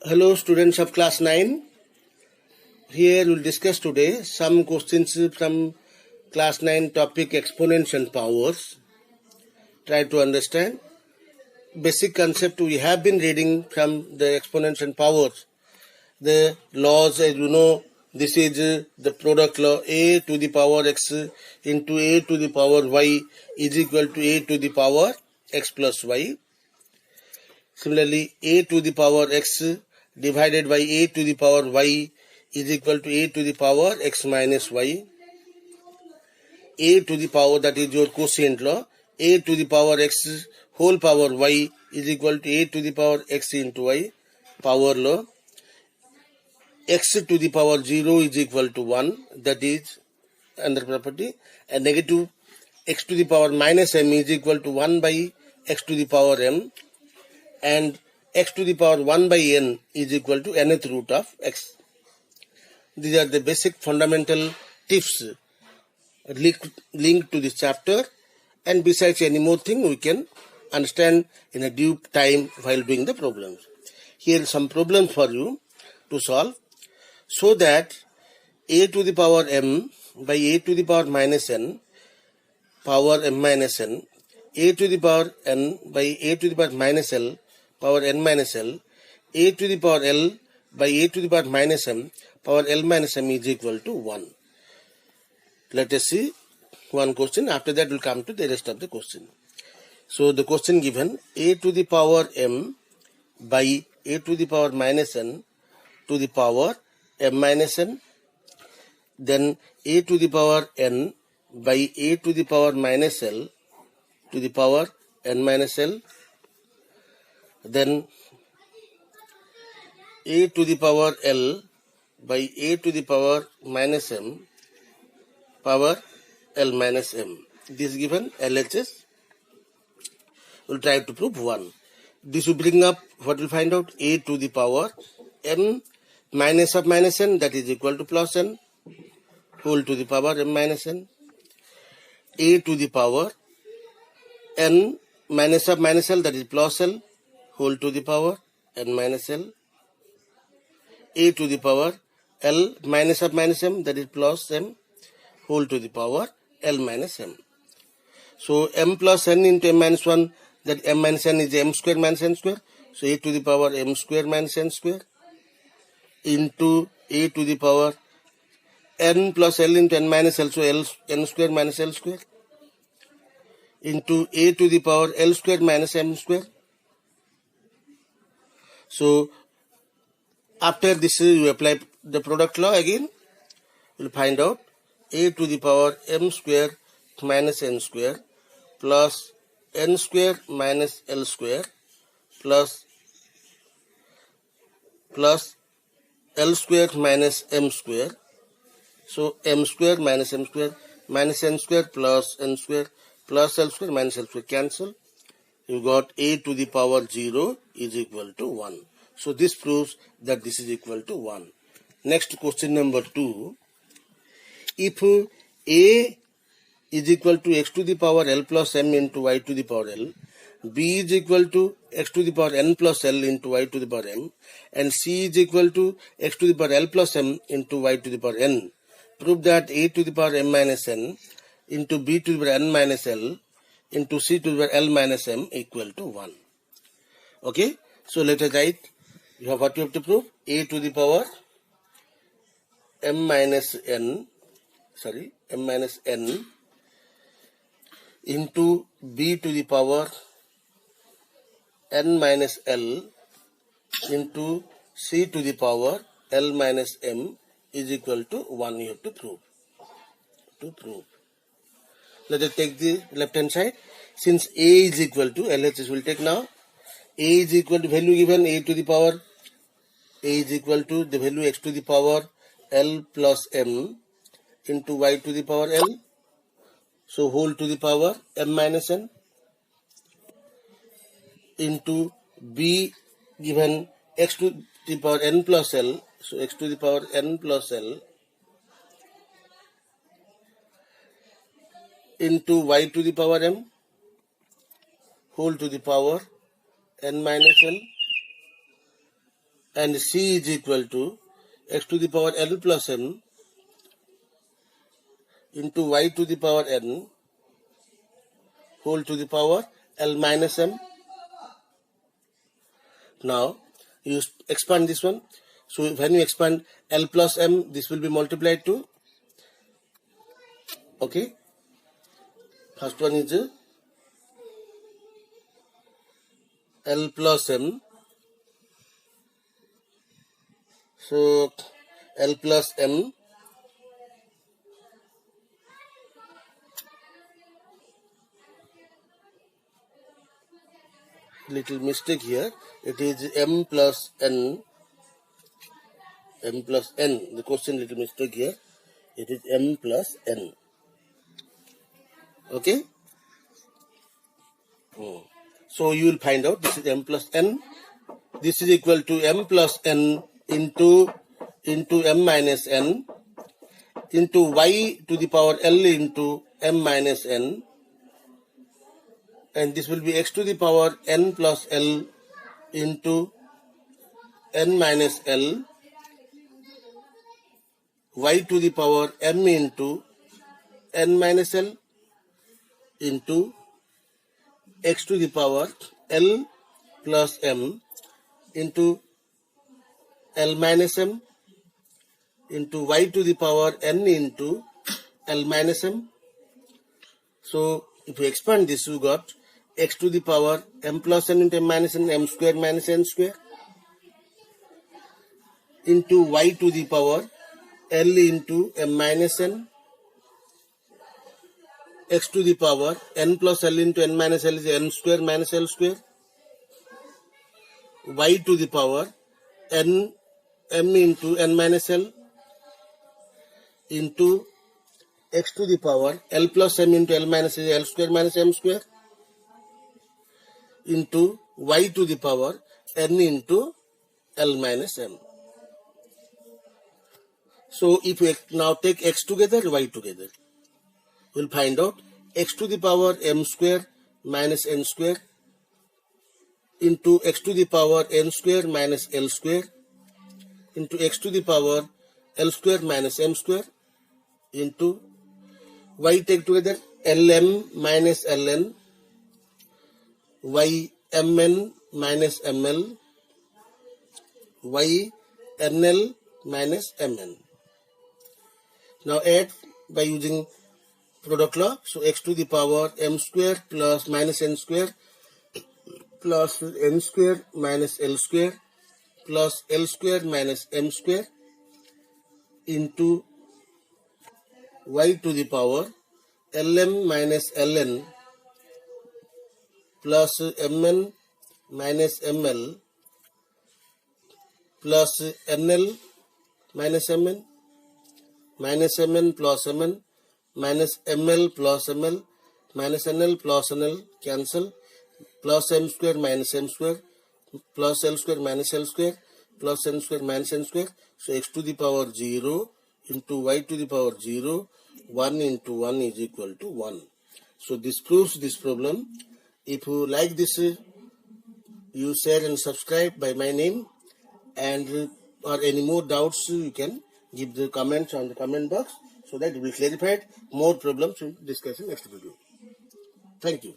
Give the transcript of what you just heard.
Hello students of class 9. Here we'll discuss today some questions from class 9 topic exponents and powers. Try to understand. Basic concept we have been reading from the exponents and powers. The laws, as you know, this is the product law. A to the power x into a to the power y is equal to a to the power x plus y. Similarly, a to the power x divided by a to the power y is equal to a to the power x minus y. A to the power, that is your quotient law, a to the power x whole power y is equal to a to the power x into y, power law. X to the power 0 is equal to 1, that is another property. And negative x to the power minus m is equal to 1 by x to the power m. And x to the power 1 by n is equal to nth root of x. These are the basic fundamental tips linked to this chapter, and besides any more thing we can understand in a due time while doing the problems. Here is some problems for you to solve. So that a to the power m by a to the power minus n, power m minus n, a to the power n by a to the power minus l, power n minus l, a to the power l by a to the power minus m, power l minus m is equal to 1. Let us see one question. After that we'll come to the rest of the question. So the question given, a to the power m by a to the power minus n to the power m minus n, then a to the power n by a to the power minus l to the power n minus l, then a to the power l by a to the power minus m power l minus m. This given LHS. We'll try to prove 1. This will bring up what we'll find out, a to the power m minus of minus n, that is equal to plus n whole to the power m minus n, a to the power n minus of minus l, that is plus l whole to the power n minus l, a to the power l minus of minus m, that is plus m whole to the power l minus m. So m plus n into m minus 1, that m minus n is m square minus n square. So a to the power m square minus n square into a to the power n plus l into n minus l, so n square minus l square into a to the power l square minus m square. So after this you apply the product law again, you will find out a to the power m square minus n square plus n square minus l square plus l square minus m square. So m square minus m square minus n square plus n square plus l square minus l square cancel. You got a to the power 0 is equal to 1. So this proves that this is equal to 1. Next question number 2. If a is equal to x to the power l plus m into y to the power l, b is equal to x to the power n plus l into y to the power m, and c is equal to x to the power l plus m into y to the power n, prove that a to the power m minus n into b to the power n minus l into c to the power l minus m equal to 1. Okay, so let us write. You have what you have to prove, a to the power m minus n into b to the power n minus l into c to the power l minus m is equal to 1. You have to prove. Let us take the left hand side. Since a is equal to, LHS will take now, a is equal to value given, a to the power, a is equal to the value x to the power l plus m into y to the power l, so whole to the power m minus n, into b given x to the power n plus l, so x to the power n plus l into y to the power m whole to the power n minus l and C is equal to x to the power L plus M into y to the power N whole to the power L minus M. Now you expand this one. So when you expand L plus M, this will be multiplied to, okay, first one is L plus M. So L plus M little mistake here, it is M plus N. M plus N, the question little mistake here, it is M plus N, okay. So you will find out this is M plus N, this is equal to M plus N into M minus N into y to the power L into M minus N, and this will be x to the power N plus L into N minus L, y to the power M into N minus L into x to the power L plus M into L minus M into y to the power N into L minus M. So if you expand this, you got x to the power M plus N into M minus N, M square minus N square into y to the power L into M minus N, x to the power N plus L into N minus L is N square minus L square, y to the power N M into N minus L into x to the power L plus M into L minus L is L square minus M square into y to the power N into L minus M. So if we now take x together, y together, we'll find out x to the power M square minus N square into x to the power N square minus L square into x to the power L square minus M square into y take together Lm minus Ln, y Mn minus Ml, y Nl minus Mn. Now add by using product law. So x to the power M square plus minus N square plus N square minus L square plus L square minus M square into y to the power Lm minus Ln plus Mn minus Ml plus Nl minus Mn minus Mn plus Mn minus Ml plus Ml minus Nl plus Nl cancel plus M square minus M square plus L square minus L square plus N square minus N square. So x to the power 0 into y to the power 0, 1 into 1 is equal to 1. So this proves this problem. If you like this, you share and subscribe by my name, and or any more doubts you can give the comments on the comment box so that it will be clarified. More problems we will discuss in next video. Thank you.